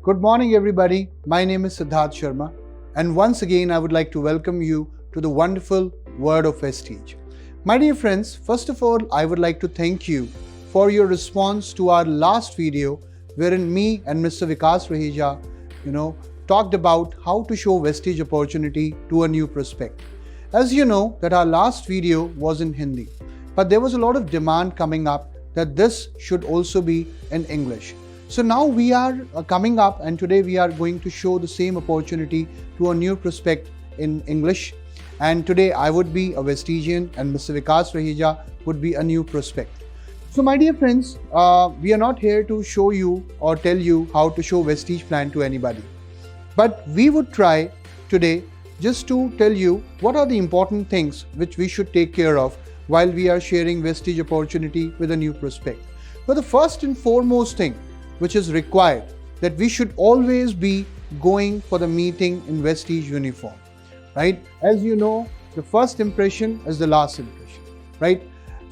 Good morning, everybody. My name is Siddharth Sharma, and once again, I would like to welcome you to the wonderful world of Vestige. My dear friends, first of all, I would like to thank you for your response to our last video, wherein me and Mr. Vikas talked about how to show Vestige Opportunity to a new prospect. As you know, that our last video was in Hindi, but there was a lot of demand coming up that this should also be in English. So now we are coming up, and today we are going to show the same opportunity to a new prospect in English. And today I would be a Vestigian and Mr. Vikas Raheja would be a new prospect. So my dear friends, we are not here to show you or tell you how to show Vestige plan to anybody. But we would try today just to tell you what are the important things which we should take care of while we are sharing Vestige opportunity with a new prospect. But the first and foremost thing which is required, that we should always be going for the meeting in Vestige uniform, right? As you know, the first impression is the last impression, right?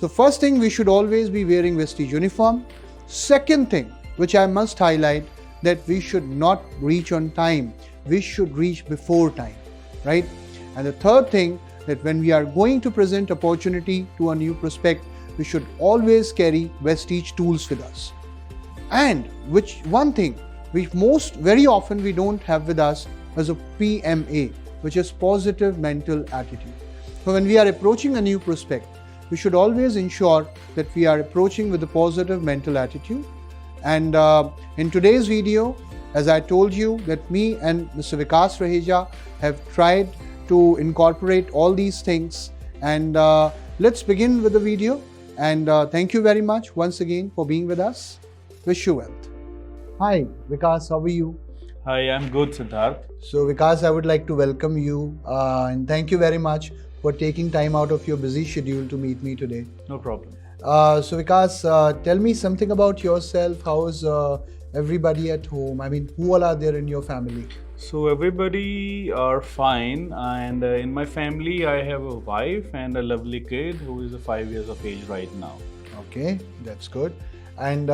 So first thing, we should always be wearing Vestige uniform. Second thing, which I must highlight, that we should not reach on time. We should reach before time, right? And the third thing, that when we are going to present opportunity to a new prospect, we should always carry Vestige Tools with us. And which one thing which very often we don't have with us is a PMA, which is positive mental attitude. So when we are approaching a new prospect, we should always ensure that we are approaching with a positive mental attitude. And in today's video, as I told you, that me and Mr. Vikas Raheja have tried to incorporate all these things. And let's begin with the video. And thank you very much once again for being with us. Wish you wealth. Hi, Vikas, how are you? Hi, I'm good, Siddharth. So Vikas, I would like to welcome you and thank you very much for taking time out of your busy schedule to meet me today. No problem. So Vikas, tell me something about yourself. How is everybody at home? I mean, who all are there in your family? So everybody are fine, and in my family I have a wife and a lovely kid who is 5 years of age right now. Okay, that's good. And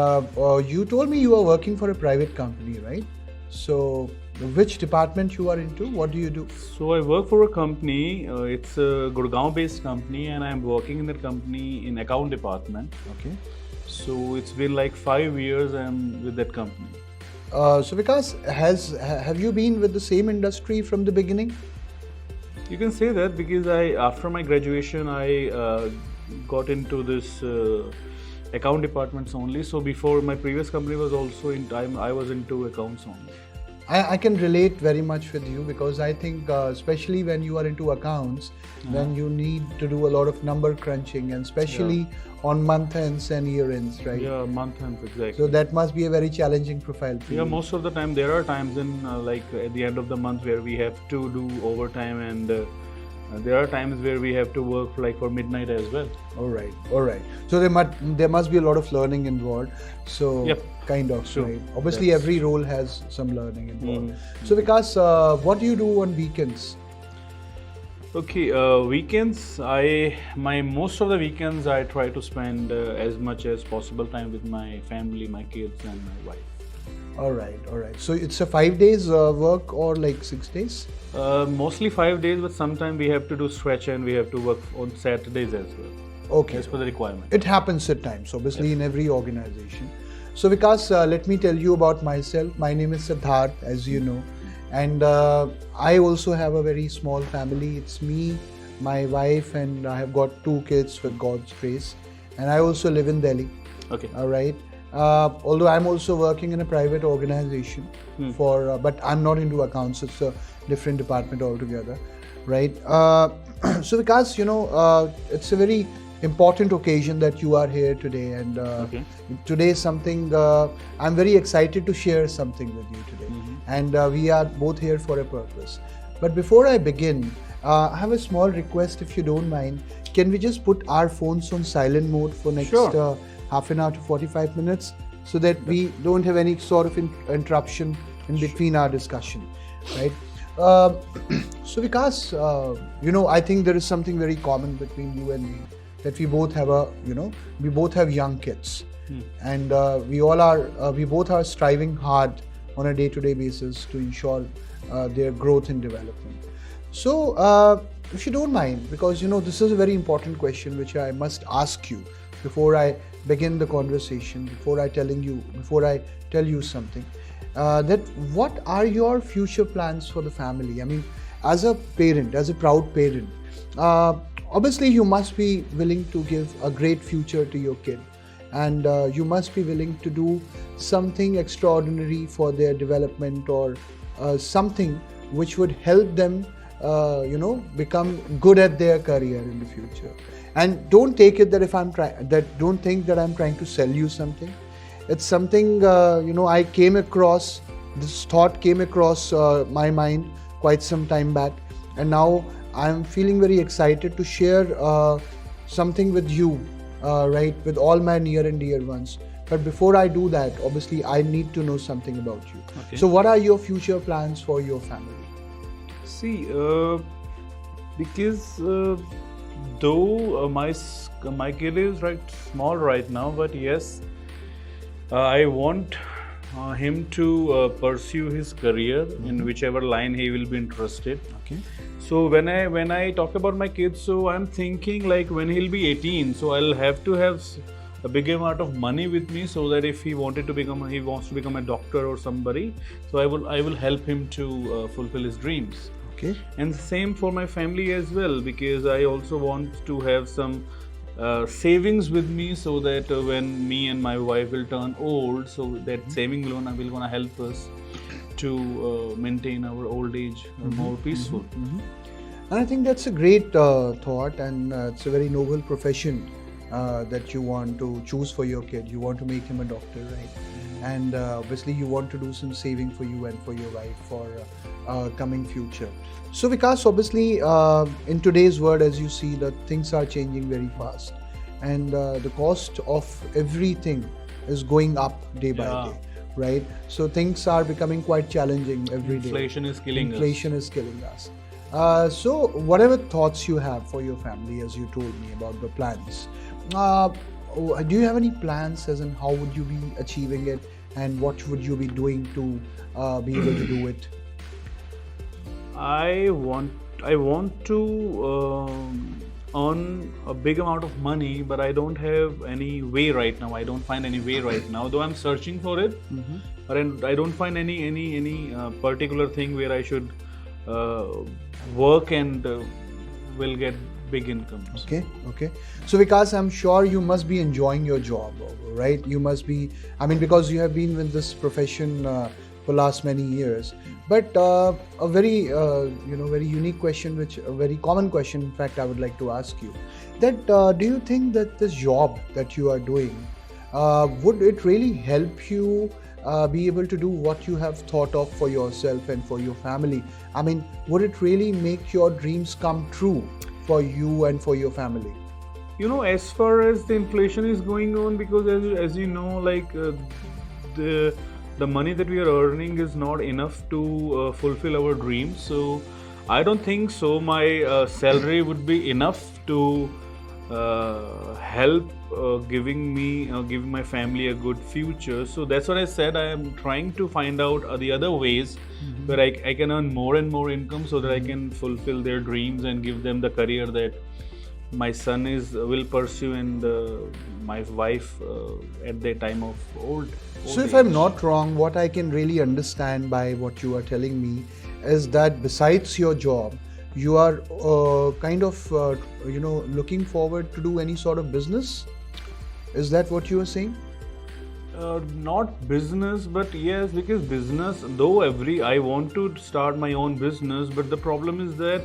you told me you are working for a private company, right? So which department you are into? What do you do? So I work for a company, it's a Gurgaon based company, and I'm working in that company in account department. Okay. So it's been like 5 years I'm with that company. So Vikas, have you been with the same industry from the beginning? You can say that because after my graduation I got into this account departments only. So before, my previous company was also I was into accounts only. I can relate very much with you, because I think especially when you are into accounts, then you need to do a lot of number crunching, and especially on month ends and year ends, right? Yeah, month ends, exactly. So that must be a very challenging profile for you. Yeah, most of the time there are times in like at the end of the month where we have to do overtime, and there are times where we have to work like for midnight as well. All right. So there must be a lot of learning involved. So Yep. kind of, Sure. right? Obviously, every role has some learning involved. Mm. So Vikas, what do you do on weekends? Okay, weekends, most of the weekends I try to spend as much as possible time with my family, my kids and my wife. All right. So it's a 5 days work or like 6 days? Mostly 5 days, but sometimes we have to do stretch and we have to work on Saturdays as well. Okay. As per the requirement. It happens at times, obviously, in every organization. So Vikas, let me tell you about myself. My name is Siddharth, as you know, and I also have a very small family. It's me, my wife, and I have got 2 kids with God's grace. And I also live in Delhi. Okay. All right. Although I'm also working in a private organization but I'm not into accounts. It's a different department altogether, right? So Vikas, it's a very important occasion that you are here today, and today is something I'm very excited to share something with you today, and we are both here for a purpose. But before I begin, I have a small request, if you don't mind. Can we just put our phones on silent mode for next half an hour to 45 minutes, so that we don't have any sort of interruption in between our discussion, right? So Vikas, I think there is something very common between you and me, that we both have young kids, and we both are striving hard on a day-to-day basis to ensure their growth and development. So if you don't mind, because this is a very important question which I must ask you before I begin the conversation, before I tell you something, that what are your future plans for the family? I mean, as a parent, as a proud parent, obviously you must be willing to give a great future to your kid, and you must be willing to do something extraordinary for their development, or something which would help them become good at their career in the future. And don't take it that don't think that I'm trying to sell you something. It's something I came across, this thought came across my mind quite some time back, and now I'm feeling very excited to share something with you, right, with all my near and dear ones. But before I do that, obviously I need to know something about you. Okay. So what are your future plans for your family? See, because though my kid is small right now, but yes, I want him to pursue his career in whichever line he will be interested. Okay. So when I talk about my kids, so I'm thinking like when he'll be 18, so I'll have to have a big amount of money with me, so that if he wants to become a doctor or somebody, so I will help him to fulfill his dreams. Okay. And same for my family as well, because I also want to have some savings with me, so that when me and my wife will turn old, so that saving will gonna help us to maintain our old age more peaceful. And I think that's a great thought, and it's a very noble profession that you want to choose for your kid. You want to make him a doctor, right? And obviously you want to do some saving for you and for your wife for coming future. So Vikas, obviously in today's world, as you see, that things are changing very fast, and the cost of everything is going up day by day, right? So things are becoming quite challenging every day. Inflation is killing us. So whatever thoughts you have for your family, as you told me about the plans, do you have any plans, as in how would you be achieving it, and what would you be doing to be able to do it? I want to earn a big amount of money, but I don't have any way right now. I don't find any way right now, though I'm searching for it. But I don't find any particular thing where I should work and will get big incomes. Okay. So Vikas, I'm sure you must be enjoying your job, right? You must be, because you have been with this profession for last many years. But a very very unique question, which a very common question, in fact, I would like to ask you, that do you think that this job that you are doing, would it really help you be able to do what you have thought of for yourself and for your family? Would it really make your dreams come true for you and for your family? As far as the inflation is going on, because as you know, like the money that we are earning is not enough to fulfill our dreams. So I don't think so my salary would be enough to help giving my family a good future. So that's what I said. I am trying to find out the other ways where I can earn more and more income, so that I can fulfill their dreams and give them the career that my son will pursue, and my wife at their time of old So if age. I'm not wrong, what I can really understand by what you are telling me is that besides your job, you are looking forward to do any sort of business. Is that what you are saying? Not business, but yes, because business, though I want to start my own business, but the problem is that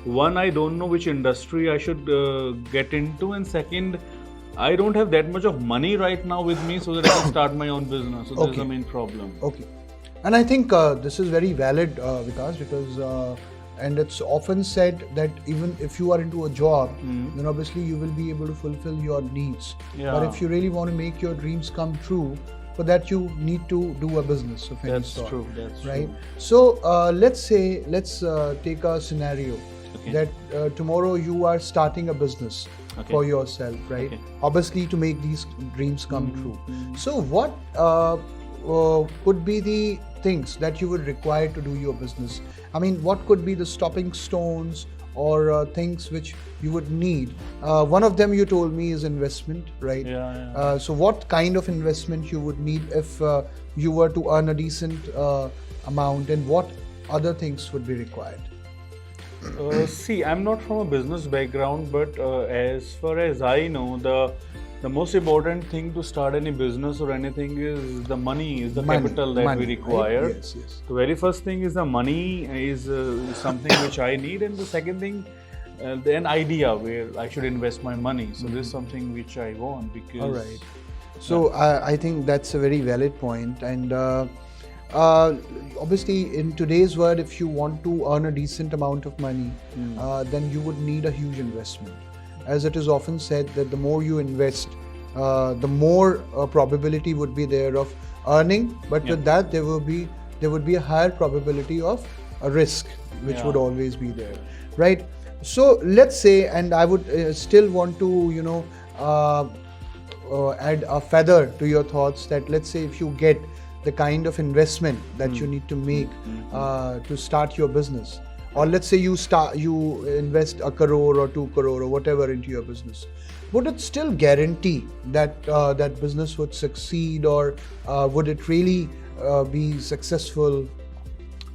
one, I don't know which industry I should get into, and second, I don't have that much of money right now with me so that I can start my own business. So that's the main problem. Okay. And I think this is very valid, Vikas, because and it's often said that even if you are into a job, then obviously you will be able to fulfill your needs. Yeah. But if you really want to make your dreams come true, for that you need to do a business of any sort. That's right? true. So let's take a scenario that tomorrow you are starting a business for yourself, right? Obviously to make these dreams come true. So what could be the things that you would require to do your business? I mean, what could be the stopping stones or things which you would need? One of them you told me is investment, right? Yeah. So what kind of investment you would need if you were to earn a decent amount, and what other things would be required? See, I'm not from a business background, but as far as I know, the most important thing to start any business or anything is the money, is the capital that we require. Right? Yes. The very first thing is the money is something which I need, and the second thing, an idea where I should invest my money. So this is something which I want because. All right. So I think that's a very valid point, and obviously in today's world, if you want to earn a decent amount of money, then you would need a huge investment. As it is often said that the more you invest, the more probability would be there of earning, but with that there would be a higher probability of a risk, which would always be there, right? So let's say, and I would still want to add a feather to your thoughts, that let's say if you get the kind of investment that you need to make to start your business, or let's say you invest 1 crore or 2 crore or whatever into your business, would it still guarantee that that business would succeed, or would it really be successful?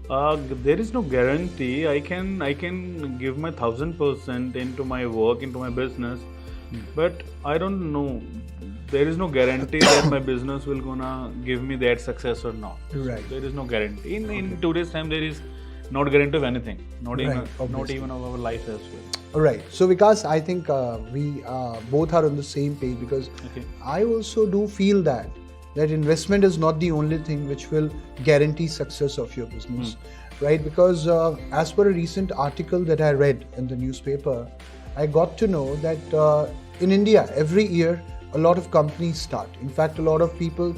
There is no guarantee. I can give my 1000% into my work, into my business, but I don't know. There is no guarantee that my business will gonna give me that success or not. Right. There is no guarantee. In today's time, there is not guarantee of anything. Not even of our life as well. All right. So Vikas, I think we both are on the same page, because I also do feel that investment is not the only thing which will guarantee success of your business, right? Because as per a recent article that I read in the newspaper, I got to know that in India, every year, a lot of companies start. In fact, a lot of people,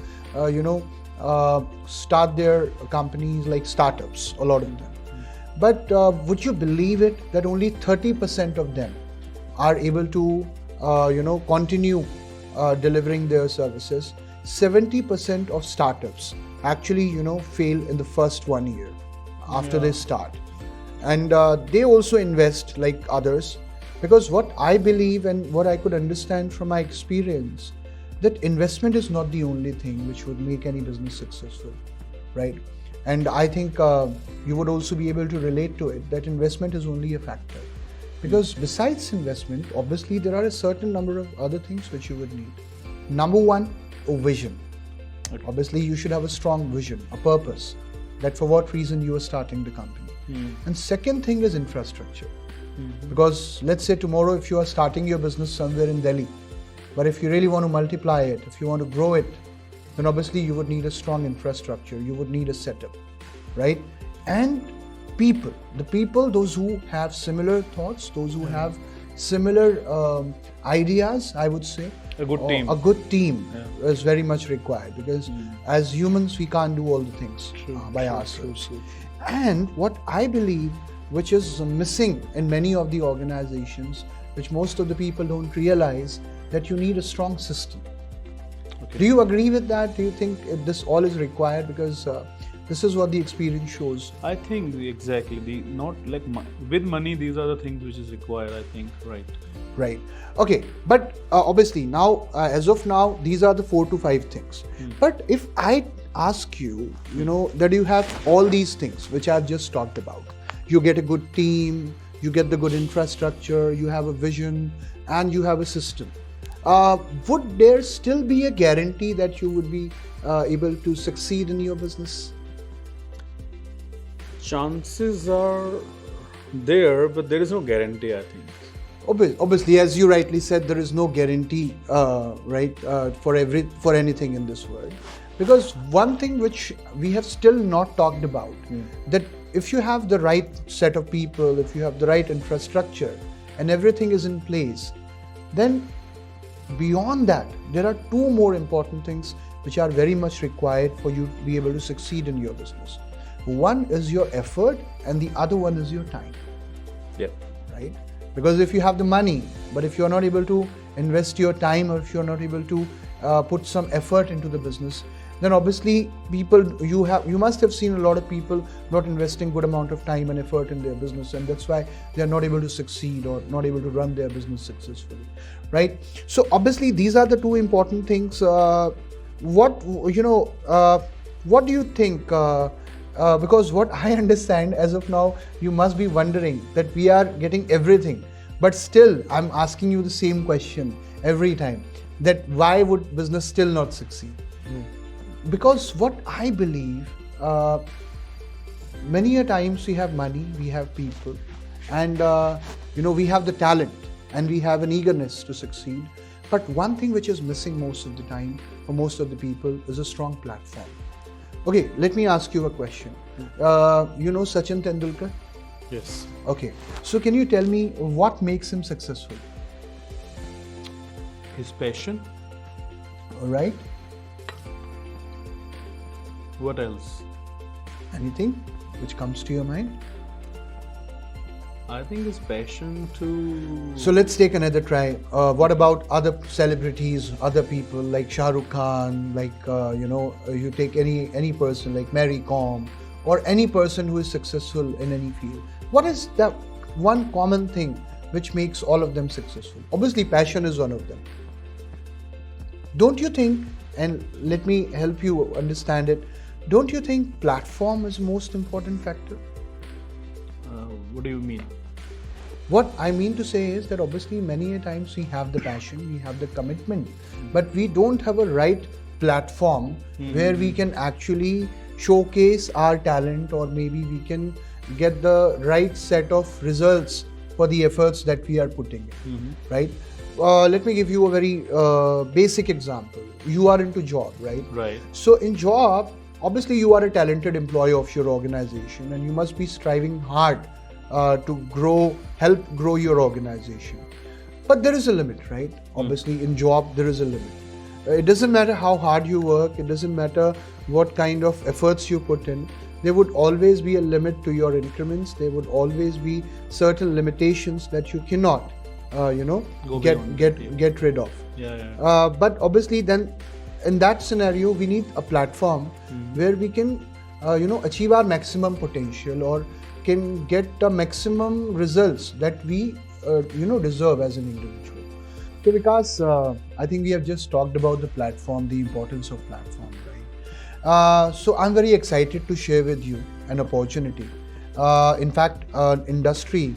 start their companies like startups, a lot of them. But would you believe it that only 30% of them are able to, continue delivering their services? 70% of startups actually, fail in the first 1 year after they start. And they also invest like others, because what I believe and what I could understand from my experience, that investment is not the only thing which would make any business successful, right? And I think you would also be able to relate to it, that investment is only a factor. Because besides investment, obviously there are a certain number of other things which you would need. Number one, a vision. Okay. Obviously you should have a strong vision, a purpose, that for what reason you are starting the company. And second thing is infrastructure. Because let's say tomorrow if you are starting your business somewhere in Delhi, but if you really want to multiply it, if you want to grow it, then obviously you would need a strong infrastructure, you would need a setup, right? And people, those who have similar thoughts, those who have similar ideas, I would say. A good team. A good team is very much required, because as humans we can't do all the things by ourselves. And what I believe, which is missing in many of the organizations, which most of the people don't realize, that you need a strong system. Do you agree with that? Do you think this all is required? Because this is what the experience shows. I think exactly. Not like with money, these are the things which is required, I think, right? Right. Okay. But obviously now, as of now, these are the 4 to 5 things. But if I ask you, that you have all these things which I've just talked about, you get a good team, you get the good infrastructure, you have a vision, and you have a system. Would there still be a guarantee that you would be able to succeed in your business? Chances are there, but there is no guarantee, I think. Obviously, as you rightly said, there is no guarantee, right, for anything in this world. Because one thing which we have still not talked about, that if you have the right set of people, if you have the right infrastructure, and everything is in place, then beyond that, there are 2 more important things which are very much required for you to be able to succeed in your business. One is your effort, and the other one is your time. Yeah. Right? Because if you have the money, but if you're not able to invest your time, or if you're not able to put some effort into the business, then obviously you must have seen a lot of people not investing good amount of time and effort in their business, and that's why they are not able to succeed or not able to run their business successfully, right? So obviously these are the two important things. What do you think? Because what I understand as of now, you must be wondering that we are getting everything, but still I'm asking you the same question every time, that why would business still not succeed? Because what I believe, many a times we have money, we have people, and we have the talent and we have an eagerness to succeed. But one thing which is missing most of the time for most of the people is a strong platform. Okay, let me ask you a question. You know Sachin Tendulkar? Yes. Okay, so can you tell me what makes him successful? His passion. All right. What else? Anything which comes to your mind? I think his passion to... So let's take another try. What about other celebrities, other people like Shah Rukh Khan, like you take any person like Mary Kom, or any person who is successful in any field. What is the one common thing which makes all of them successful? Obviously, passion is one of them. Don't you think, and let me help you understand it, don't you think platform is the most important factor? What do you mean? What I mean to say is that obviously many a times we have the passion, we have the commitment, but we don't have a right platform where we can actually showcase our talent, or maybe we can get the right set of results for the efforts that we are putting in, right? Let me give you a very basic example. You are into job, right? Right. So in job, obviously you are a talented employee of your organization, and you must be striving hard to help grow your organization. But there is a limit, right? Obviously in job there is a limit. It doesn't matter how hard you work, it doesn't matter what kind of efforts you put in, there would always be a limit to your increments, there would always be certain limitations that you cannot get rid of. But obviously then in that scenario we need a platform where we can achieve our maximum potential, or can get the maximum results that we deserve as an individual. So Vikas, I think we have just talked about the platform, the importance of platform, right? So I'm very excited to share with you an opportunity. In fact, an industry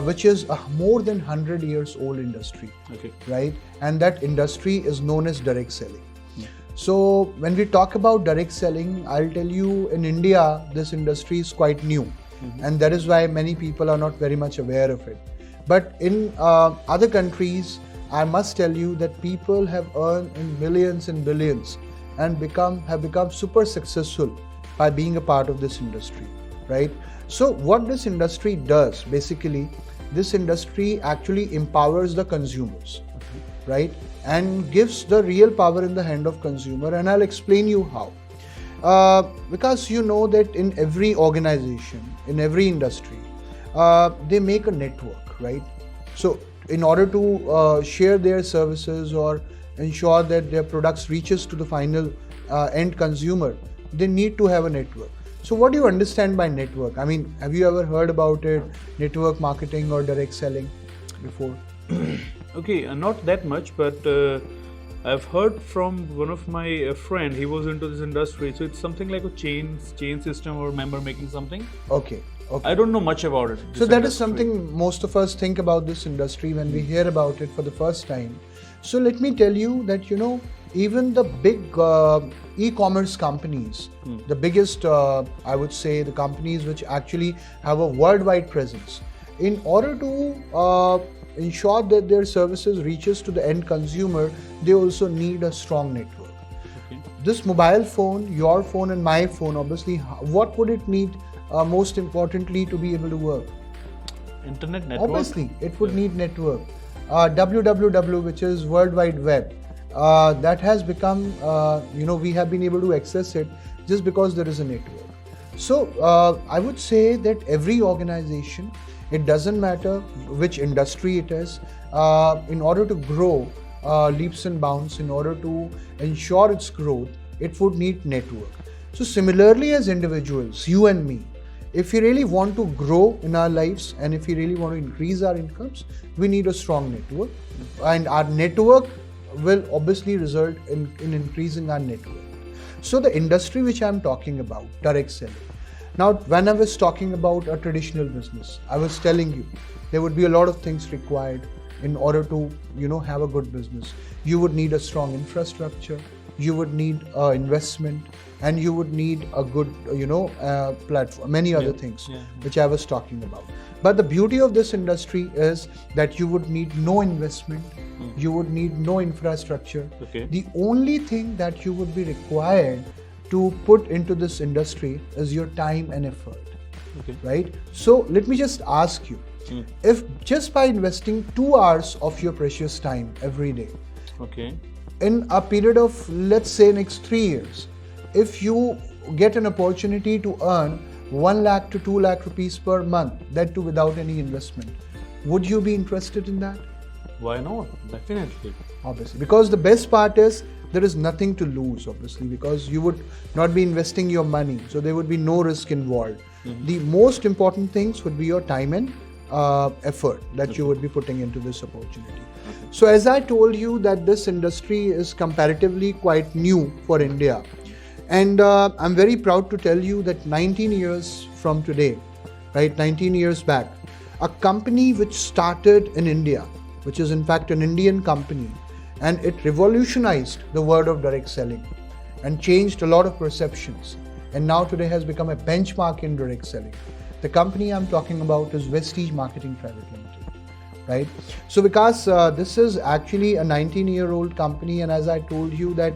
which is a more than 100 years old industry, right? And that industry is known as direct selling. So when we talk about direct selling, I'll tell you, in India, this industry is quite new. And that is why many people are not very much aware of it. But in other countries, I must tell you that people have earned in millions and billions and have become super successful by being a part of this industry, right? So what this industry does, basically, this industry actually empowers the consumers, right? And gives the real power in the hand of consumer, and I'll explain you how. Because you know that in every organization, in every industry, they make a network, right? So in order to share their services or ensure that their products reaches to the final end consumer, they need to have a network. So what do you understand by network? I mean, have you ever heard about it, network marketing or direct selling before? Okay, not that much, but I've heard from one of my friend, he was into this industry, so it's something like a chain system or member making something. Okay. I don't know much about it. So that is something most of us think about this industry when we hear about it for the first time. So let me tell you that, even the big e-commerce companies, the biggest, I would say, the companies which actually have a worldwide presence, in order to ensure that their services reaches to the end consumer, they also need a strong network. This mobile phone, your phone and my phone, obviously, what would it need most importantly to be able to work? Internet network? Obviously, it would need network. www, which is World Wide Web, that has become, we have been able to access it just because there is a network. So I would say that every organization, it doesn't matter which industry it is, in order to grow leaps and bounds, in order to ensure its growth, it would need network. So similarly, as individuals, you and me, if we really want to grow in our lives and if we really want to increase our incomes, we need a strong network, and our network will obviously result in increasing our network. So the industry which I'm talking about, direct selling. Now, when I was talking about a traditional business, I was telling you there would be a lot of things required in order to, have a good business. You would need a strong infrastructure, you would need investment, and you would need a good, platform, many other things which I was talking about. But the beauty of this industry is that you would need no investment, you would need no infrastructure. Okay. The only thing that you would be required to put into this industry is your time and effort. Okay. Right? So let me just ask you, if just by investing 2 hours of your precious time every day, Okay. in a period of, let's say, next 3 years, if you get an opportunity to earn 1 lakh to 2 lakh rupees per month, that too without any investment, would you be interested in that? Why not? Definitely. Obviously, because the best part is there is nothing to lose, obviously, because you would not be investing your money, so there would be no risk involved. The most important things would be your time and effort that you would be putting into this opportunity. So as I told you that this industry is comparatively quite new for India, and I'm very proud to tell you that 19 years from today, right, 19 years back, a company which started in India, which is in fact an Indian company, and it revolutionized the world of direct selling and changed a lot of perceptions, and now today has become a benchmark in direct selling. The company I'm talking about is Vestige Marketing Private Limited, right? So Vikas, this is actually a 19-year-old company, and as I told you that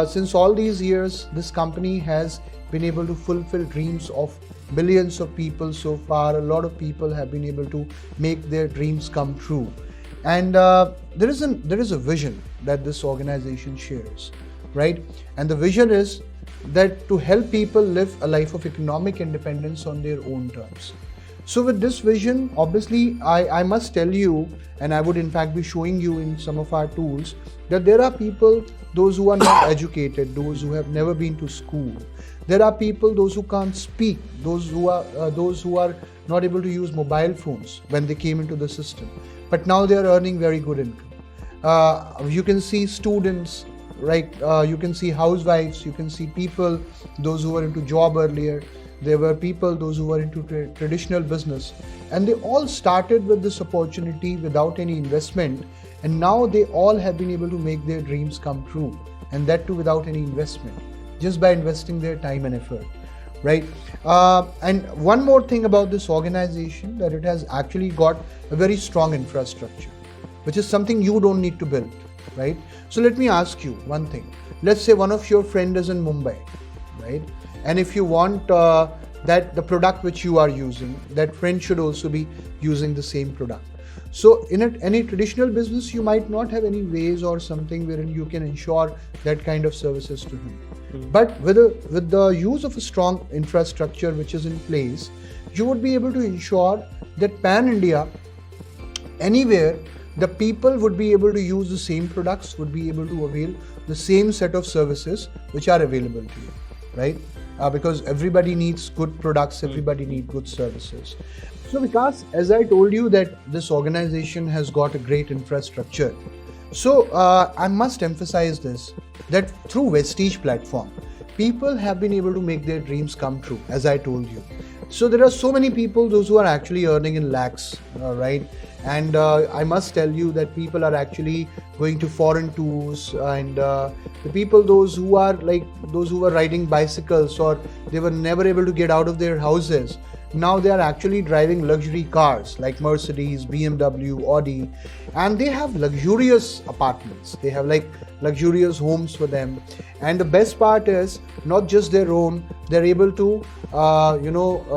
since all these years, this company has been able to fulfill dreams of billions of people so far. A lot of people have been able to make their dreams come true. And there is a vision that this organization shares, right? And the vision is that to help people live a life of economic independence on their own terms. So with this vision, obviously, I must tell you, and I would in fact be showing you in some of our tools, that there are people, those who are not educated, those who have never been to school. There are people, those who can't speak, those who are not able to use mobile phones when they came into the system. But now they are earning very good income. You can see students, right? You can see housewives, you can see people, those who were into job earlier. There were people, those who were into traditional business, and they all started with this opportunity without any investment, and now they all have been able to make their dreams come true, and that too without any investment, just by investing their time and effort, right? And one more thing about this organization, that it has actually got a very strong infrastructure, which is something you don't need to build, right? So let me ask you one thing. Let's say one of your friends is in Mumbai, right? And if you want that the product which you are using, that friend should also be using the same product. So in any traditional business, you might not have any ways or something wherein you can ensure that kind of services to him. But with the use of a strong infrastructure which is in place, you would be able to ensure that pan-India, anywhere, the people would be able to use the same products, would be able to avail the same set of services which are available to you, right? Because everybody needs good products, everybody needs good services. So Vikas, as I told you that this organization has got a great infrastructure. So I must emphasize this, that through Vestige platform, people have been able to make their dreams come true, as I told you. So there are so many people, those who are actually earning in lakhs, right? And I must tell you that people are actually going to foreign tours, and the people, those who were riding bicycles, or they were never able to get out of their houses, now they are actually driving luxury cars like Mercedes, BMW, Audi, and they have luxurious apartments. They have like luxurious homes for them. And the best part is not just their own, they're able to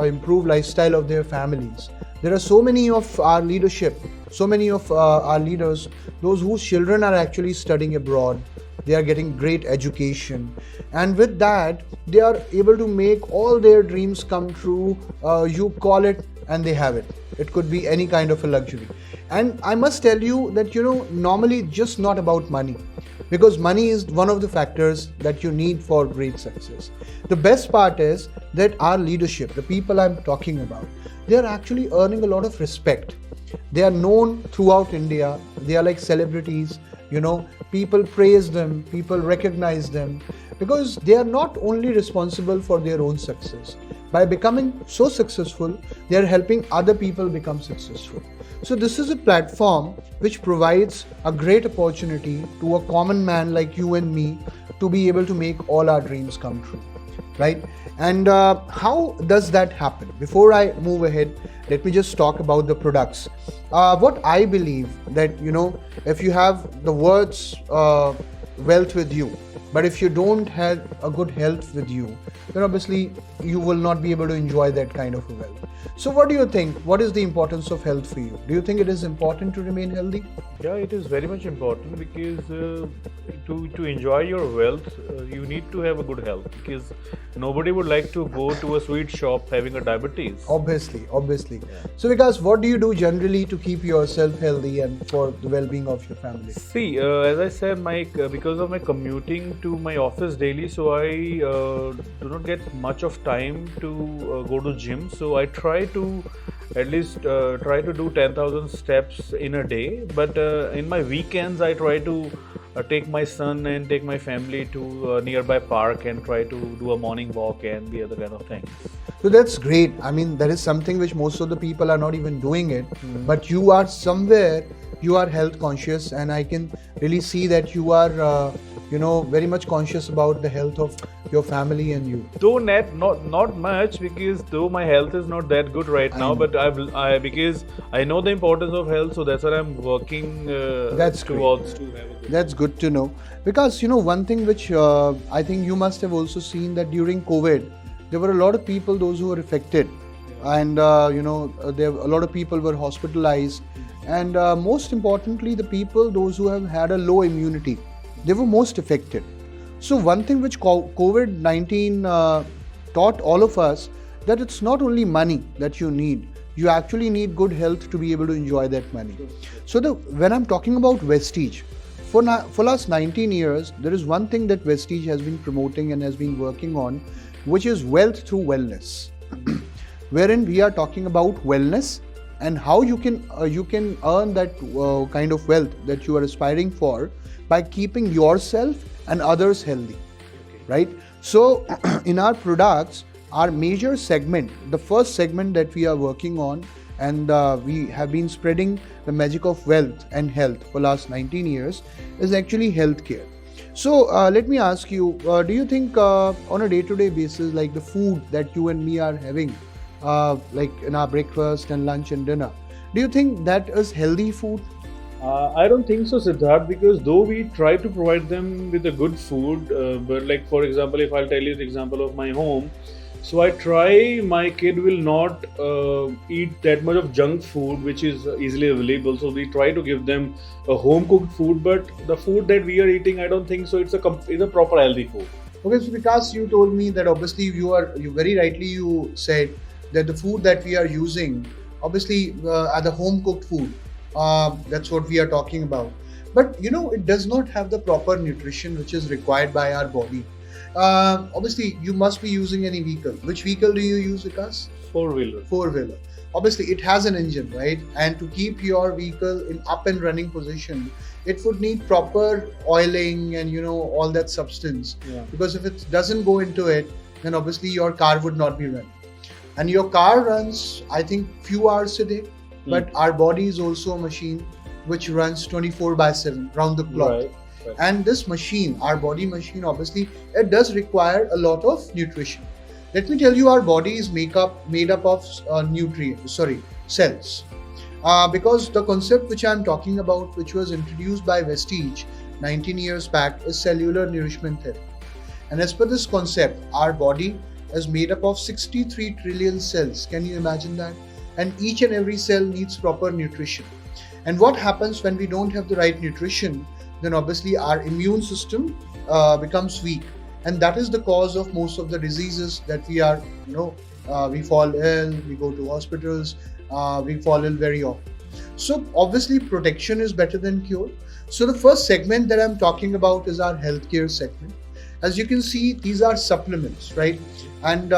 improve lifestyle of their families. There are so many of our leadership, so many of our leaders, those whose children are actually studying abroad. They are getting great education, and with that they are able to make all their dreams come true. You call it and they have it. It could be any kind of a luxury. And I must tell you that normally it's just not about money. because money is one of the factors that you need for great success. The best part is that our leadership, the people I'm talking about, they are actually earning a lot of respect. They are known throughout India. They are like celebrities. People praise them, people recognize them, because they are not only responsible for their own success. By becoming so successful, they are helping other people become successful. So this is a platform which provides a great opportunity to a common man like you and me to be able to make all our dreams come true, right? And how does that happen? Before I move ahead, let me just talk about the products. What I believe that, if you have the words wealth with you, but if you don't have a good health with you, then obviously you will not be able to enjoy that kind of a wealth. So what do you think? What is the importance of health for you? Do you think it is important to remain healthy? Yeah, it is very much important because to enjoy your wealth, you need to have a good health, because nobody would like to go to a sweet shop having a diabetes. Obviously. Yeah. So Vikas, what do you do generally to keep yourself healthy and for the well-being of your family? See, as I said, because of my commuting to my office daily, so I do not get much of time to go to gym. So I try to at least try to do 10,000 steps in a day. But in my weekends, I try to take my son and take my family to a nearby park and try to do a morning walk and the other kind of things. So that's great. I mean, that is something which most of the people are not even doing it, but you are somewhere, you are health conscious, and I can really see that you are, very much conscious about the health of your family and you. Though not much, because though my health is not that good right now, but because I know the importance of health, so that's what I'm working That's towards to have a good. That's good to know. Because, one thing which I think you must have also seen, that during COVID, there were a lot of people, those who were affected, and a lot of people were hospitalized, and most importantly, the people, those who have had a low immunity, they were most affected. So one thing which COVID-19 taught all of us, that it's not only money that you need, you actually need good health to be able to enjoy that money. So when I'm talking about Vestige, for last 19 years, there is one thing that Vestige has been promoting and has been working on, which is wealth through wellness, wherein we are talking about wellness and how you can earn that kind of wealth that you are aspiring for by keeping yourself and others healthy, right? So in our products, our major segment, the first segment that we are working on, and we have been spreading the magic of wealth and health for last 19 years, is actually healthcare. So let me ask you, do you think on a day-to-day basis, like the food that you and me are having, like in our breakfast and lunch and dinner, do you think that is healthy food? I don't think so, Siddharth, because though we try to provide them with a good food, but like for example, if I'll tell you the example of my home, so I try my kid will not eat that much of junk food which is easily available. So we try to give them a home cooked food, but the food that we are eating, I don't think so. It's a proper healthy food. Okay, so Vikas, you told me that obviously you very rightly you said that the food that we are using, obviously are the home cooked food. That's what we are talking about. But it does not have the proper nutrition which is required by our body. Obviously, you must be using any vehicle. Which vehicle do you use, Vikas? Four-wheeler. Four-wheeler. Obviously, it has an engine, right? And to keep your vehicle in up and running position, it would need proper oiling and all that substance. Yeah. Because if it doesn't go into it, then obviously your car would not be running. And your car runs, I think, few hours a day. But our body is also a machine which runs 24/7 round the clock. Right. And this machine, our body machine, obviously, it does require a lot of nutrition. Let me tell you, our body is made up of cells. Because the concept which I'm talking about, which was introduced by Vestige 19 years back, is cellular nourishment therapy. And as per this concept, our body is made up of 63 trillion cells. Can you imagine that? And each and every cell needs proper nutrition. And what happens when we don't have the right nutrition? Then obviously our immune system becomes weak, and that is the cause of most of the diseases that we are, we fall ill, we go to hospitals, we fall ill very often. So obviously protection is better than cure. So the first segment that I'm talking about is our healthcare segment. As you can see, these are supplements, right? And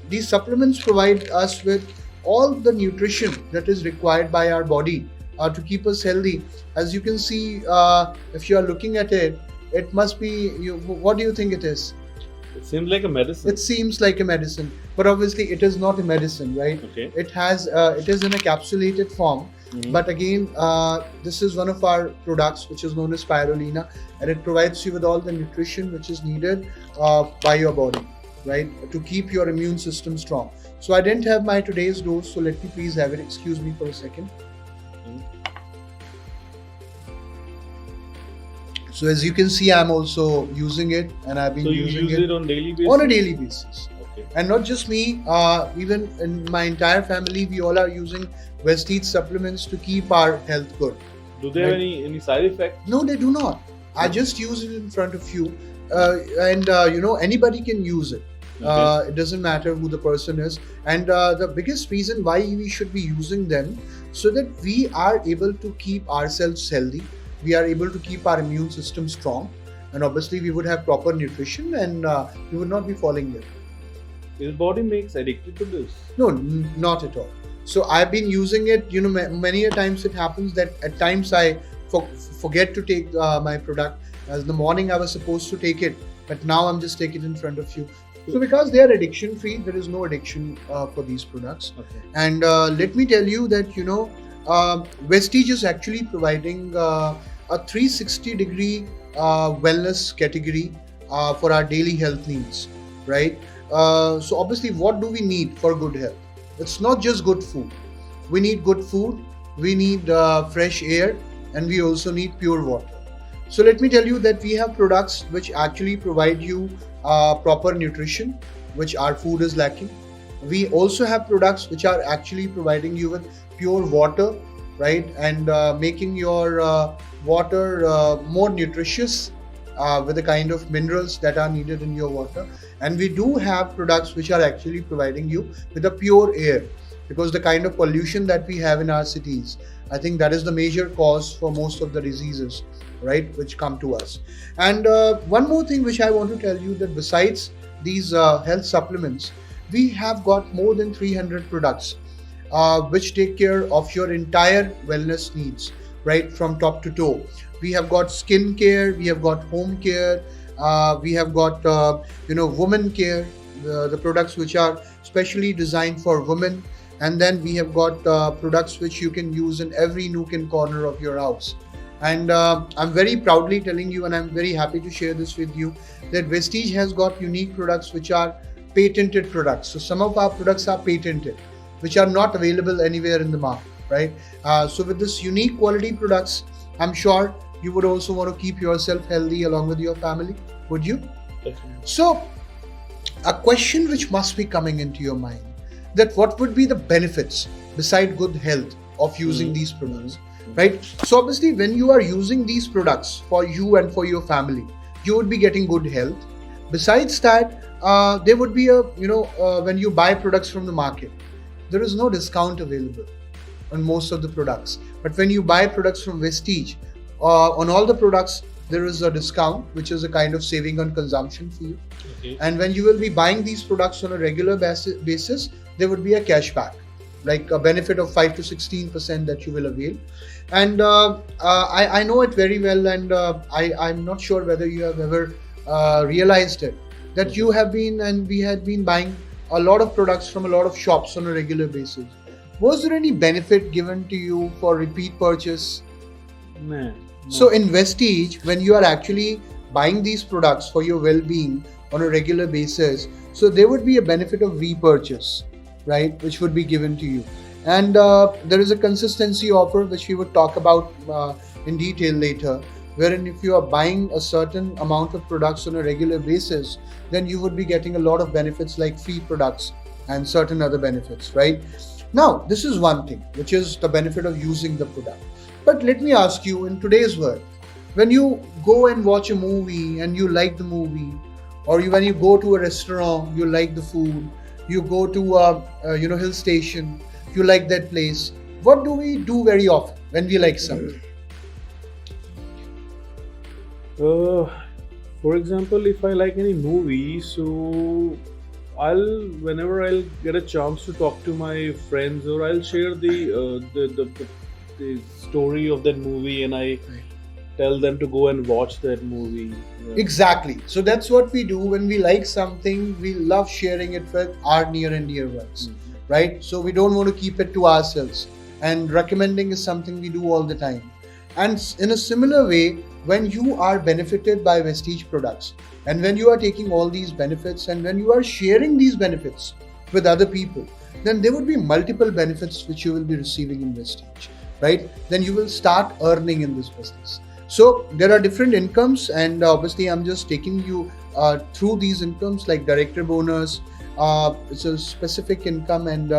these supplements provide us with all the nutrition that is required by our body to keep us healthy. As you can see, if you are looking at it, it must be, what do you think it is? It seems like a medicine. It seems like a medicine, but obviously it is not a medicine, right? Okay. It is in a capsulated form. But again, this is one of our products which is known as spirulina, and it provides you with all the nutrition which is needed by your body, right, to keep your immune system strong. So I didn't have my today's dose, so let me please have it. Excuse me for a second. So as you can see, I'm also using it, and I've been using it on daily basis? On a daily basis. Okay. And not just me, even in my entire family, we all are using Vestige supplements to keep our health good. Do they have any side effects? No, they do not. I just use it in front of you, and anybody can use it. Okay. It doesn't matter who the person is, and the biggest reason why we should be using them, so that we are able to keep ourselves healthy, we are able to keep our immune system strong, and obviously we would have proper nutrition, and we would not be falling ill. Your body makes addicted to this? No, not at all. So I've been using it, many a times it happens that at times I forget to take my product. As in the morning I was supposed to take it, but now I'm just taking it in front of you. So because they are addiction free, there is no addiction for these products. Okay. And let me tell you that, Vestige is actually providing a 360-degree wellness category for our daily health needs, right? So obviously, what do we need for good health? It's not just good food. We need good food, we need fresh air, and we also need pure water. So let me tell you that we have products which actually provide you proper nutrition, which our food is lacking. We also have products which are actually providing you with pure water, right, and making your water more nutritious with the kind of minerals that are needed in your water. And we do have products which are actually providing you with a pure air, because the kind of pollution that we have in our cities, I think that is the major cause for most of the diseases, right, which come to us. And one more thing which I want to tell you, that besides these health supplements, we have got more than 300 products which take care of your entire wellness needs, right, from top to toe. We have got skin care, we have got home care, we have got women care, the products which are specially designed for women, and then we have got products which you can use in every nook and corner of your house. And I'm very proudly telling you, and I'm very happy to share this with you, that Vestige has got unique products which are patented products. So some of our products are patented, which are not available anywhere in the market, right? So with this unique quality products, I'm sure you would also want to keep yourself healthy along with your family, would you? Definitely. So a question which must be coming into your mind, that what would be the benefits beside good health of using these products, right? So obviously when you are using these products for you and for your family, you would be getting good health. Besides that, there would be when you buy products from the market, there is no discount available on most of the products. But when you buy products from Vestige, on all the products, there is a discount, which is a kind of saving on consumption for you. Okay. And when you will be buying these products on a regular basis, there would be a cashback, like a benefit of 5 to 16% that you will avail. And I know it very well, and I'm not sure whether you have ever realized it, that you have been, and we had been buying a lot of products from a lot of shops on a regular basis. Was there any benefit given to you for repeat purchase? No. So in Vestige, when you are actually buying these products for your well-being on a regular basis, so there would be a benefit of repurchase, right, which would be given to you. And there is a consistency offer which we would talk about in detail later, wherein if you are buying a certain amount of products on a regular basis, then you would be getting a lot of benefits like free products and certain other benefits, right? Now, this is one thing, which is the benefit of using the product. But let me ask you, in today's world, when you go and watch a movie and you like the movie, or when you go to a restaurant, you like the food, you go to a hill station, you like that place, what do we do very often when we like something? Uh, for example, if I like any movie, so whenever I'll get a chance to talk to my friends, or I'll share the story of that movie, and I tell them to go and watch that movie. Yeah. Exactly. So that's what we do when we like something. We love sharing it with our near and dear ones, right? So we don't want to keep it to ourselves. And recommending is something we do all the time. And in a similar way, when you are benefited by Vestige products, and when you are taking all these benefits, and when you are sharing these benefits with other people, then there would be multiple benefits which you will be receiving in Vestige, right? Then you will start earning in this business. So there are different incomes, and obviously I'm just taking you through these incomes like director bonus, it's a specific income, and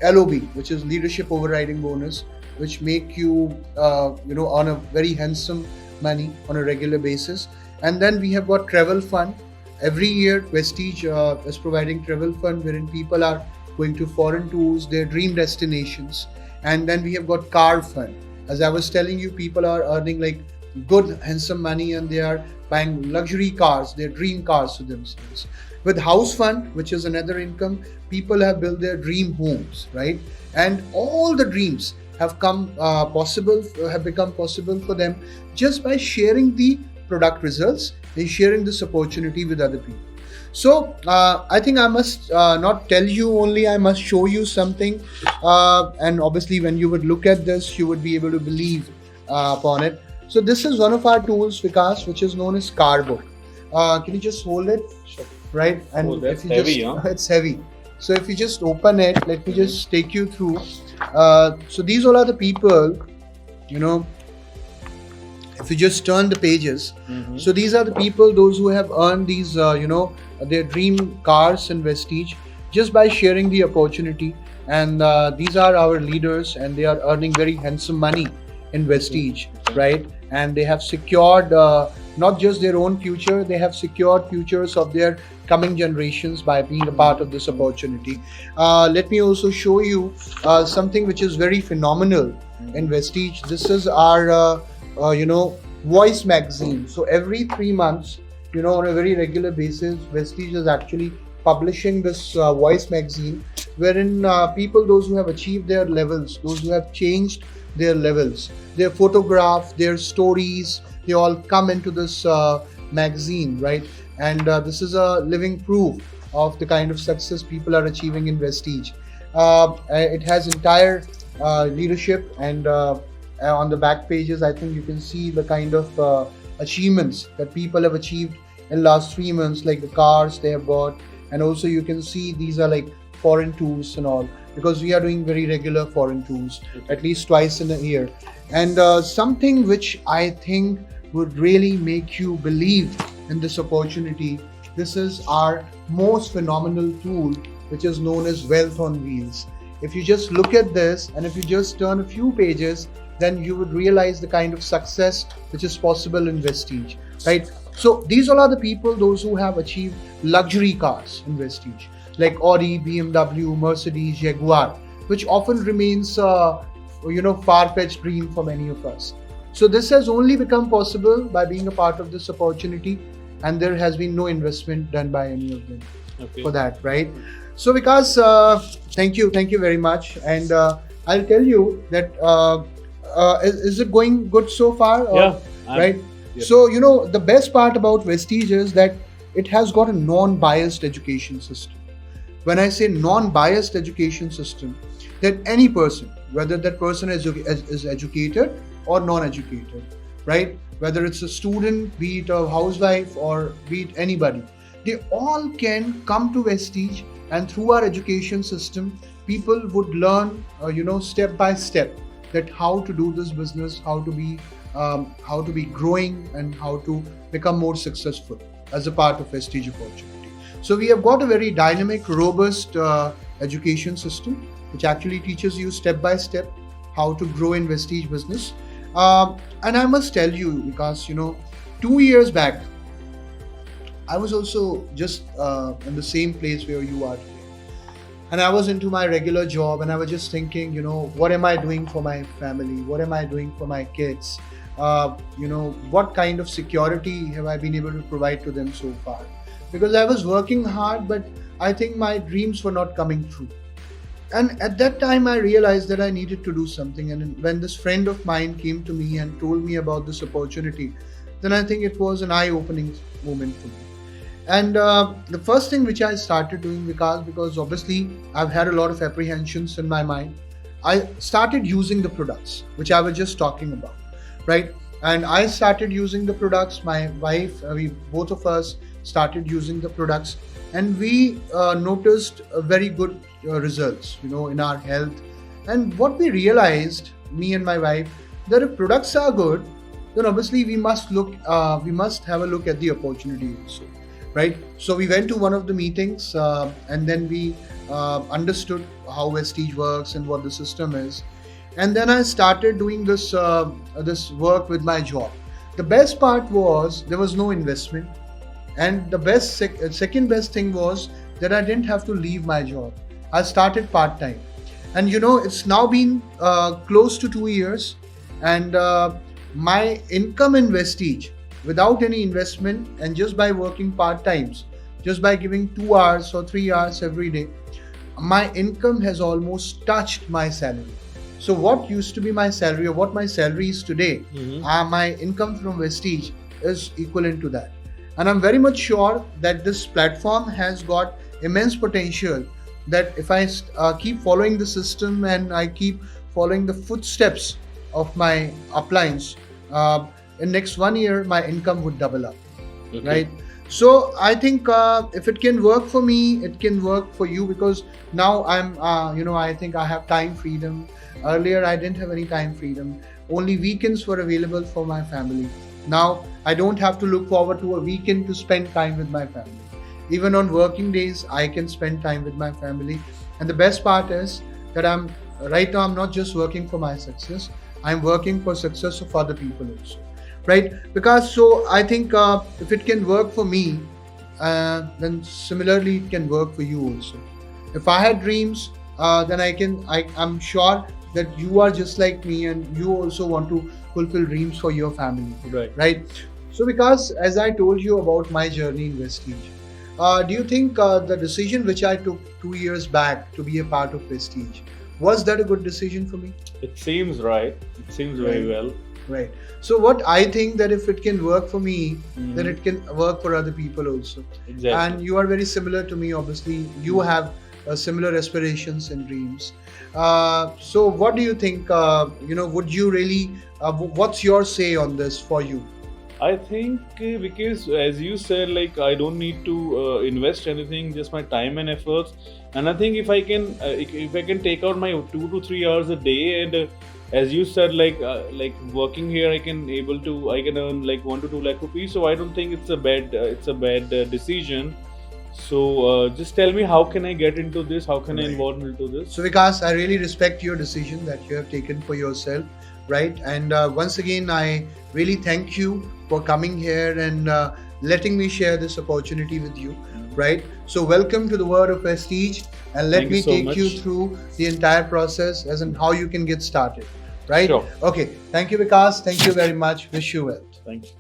LOB, which is leadership overriding bonus, which make you earn a very handsome money on a regular basis. And then we have got travel fund. Every year Vestige is providing travel fund wherein people are going to foreign tours, their dream destinations. And then we have got car fund. As I was telling you, people are earning like good handsome money, and they are buying luxury cars, their dream cars to themselves. With house fund, which is another income, people have built their dream homes, right? And all the dreams have have become possible for them just by sharing the product results and sharing this opportunity with other people. So I think I must not tell you only, I must show you something. And obviously when you would look at this, you would be able to believe upon it. So this is one of our tools, Vikas, which is known as Carbook. Can you just hold it? Sure. Right? And that's if you heavy, just, huh? It's heavy. So if you just open it, let me just take you through. So these all are the people, if you just turn the pages. So these are the people, those who have earned these, their dream cars in Vestige just by sharing the opportunity. And these are our leaders, and they are earning very handsome money in Vestige, right? And they have secured not just their own future, they have secured futures of their coming generations by being a part of this opportunity. Let me also show you something which is very phenomenal in Vestige. This is our voice magazine. So every 3 months, on a very regular basis, Vestige is actually publishing this voice magazine, wherein people, those who have achieved their levels, those who have changed their levels, their photograph, their stories, they all come into this magazine, right? And this is a living proof of the kind of success people are achieving in Vestige. It has entire leadership, and on the back pages, I think you can see the kind of achievements that people have achieved in last 3 months, like the cars they have bought. And also you can see these are like foreign tours and all, because we are doing very regular foreign tours, at least twice in a year. And something which I think would really make you believe in this opportunity, this is our most phenomenal tool, which is known as Wealth on Wheels. If you just look at this, and if you just turn a few pages, then you would realize the kind of success which is possible in Vestige, right? So these all are the people, those who have achieved luxury cars in Vestige, like Audi, BMW, Mercedes, Jaguar, which often remains far-fetched dream for many of us. So this has only become possible by being a part of this opportunity, and there has been no investment done by any of them for that, right? So Vikas, thank you very much, and I'll tell you that is it going good so far? Yeah. Right. Yeah. So the best part about Vestige is that it has got a non-biased education system. When I say non-biased education system, that any person, whether that person is educated or non-educated, right? Whether it's a student, be it a housewife, or be it anybody, they all can come to Vestige, and through our education system, people would learn, step by step, that how to do this business, how to be growing, and how to become more successful as a part of Vestige Opportunity. So we have got a very dynamic, robust education system, which actually teaches you step by step how to grow in Vestige business. And I must tell you, because 2 years back, I was also just in the same place where you are today. And I was into my regular job, and I was just thinking, what am I doing for my family? What am I doing for my kids? what kind of security have I been able to provide to them so far? Because I was working hard, but I think my dreams were not coming true. And at that time, I realized that I needed to do something. And when this friend of mine came to me and told me about this opportunity, then I think it was an eye-opening moment for me. And the first thing which I started doing, because obviously I've had a lot of apprehensions in my mind, I started using the products which I was just talking about, right? And I started using the products. My wife, we both of us started using the products, and we noticed very good results, in our health. And what we realized, me and my wife, that if products are good, then obviously we must have a look at the opportunity also, right? So we went to one of the meetings, and then we understood how Vestige works and what the system is. And then I started doing this work with my job. The best part was there was no investment, and the second best thing was that I didn't have to leave my job. I started part-time, and it's now been close to 2 years, and my income in Vestige, without any investment and just by working part-times, just by giving 2 hours or 3 hours every day, my income has almost touched my salary. So what used to be my salary, or what my salary is today, my income from Vestige is equivalent to that. And I'm very much sure that this platform has got immense potential, that if I keep following the system and I keep following the footsteps of my uplines, in next 1 year, my income would double up, right? So I think if it can work for me, it can work for you, because now I'm, I think I have time freedom. Earlier, I didn't have any time freedom. Only weekends were available for my family. Now, I don't have to look forward to a weekend to spend time with my family. Even on working days, I can spend time with my family. And the best part is that right now, I'm not just working for my success. I'm working for success of other people also, right? Because so I think if it can work for me, then similarly it can work for you also. If I had dreams, then I'm sure that you are just like me, and you also want to fulfill dreams for your family, right? So because as I told you about my journey in Vestige, do you think the decision which I took 2 years back to be a part of Vestige, was that a good decision for me? It seems right. It seems very well. Right. So what I think, that if it can work for me, then it can work for other people also. Exactly. And you are very similar to me. Obviously, you have similar aspirations and dreams. So what do you think? Would you really? What's your say on this for you? I think because, as you said, like, I don't need to invest anything, just my time and efforts. And I think if I can take out my 2 to 3 hours a day, and as you said, like working here, I can earn like 1 to 2 lakh rupees. So I don't think it's a bad decision. So just tell me, how can I get into this? How can I involve into this? So Vikas, I really respect your decision that you have taken for yourself, right? And once again, I really thank you for coming here and letting me share this opportunity with you, right? So welcome to the world of Vestige, and let me take you through the entire process as in how you can get started, right? Sure. Okay. Thank you, Vikas. Thank you very much. Wish you well. Thank you.